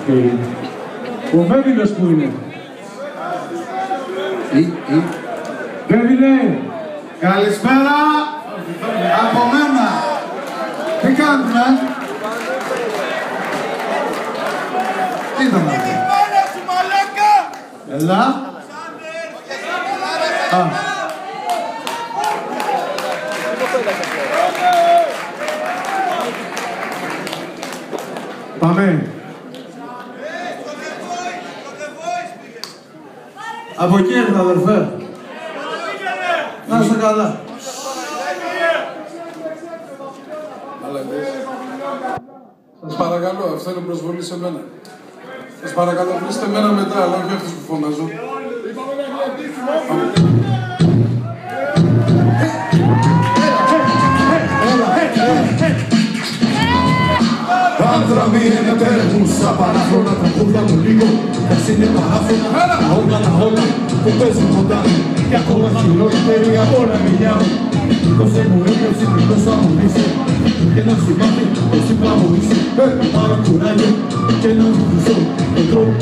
Ο Βέβυλος που είναι? Βέβυλε! Καλησπέρα από μένα. Τι κάνουμε? Τι ήταν αυτό? Έλα. Πάμε. Από εκεί έρθα, αδερφέ. Να είστε καλά. Σας παρακαλώ, αυτό είναι προσβολή σε μένα. Σας παρακαλώ, κλείστε μένα μετά, αλλά όχι αυτούς που φωνάζω. Άνθρωποι είναι πέραγουν σαν παράφρονα, τα κούδια μου λίγο τα είναι παράφρονα, τα όλα που παίζουν κοντά μου και ακόμα χειρότερη από όλα μιλιά μου. Δώσε μου έμπνευση, δώσε μου λύση και να σημάδι πως είπα μου είσαι. Πάρω κουράγιο και να μου δώσω τον τρόπο.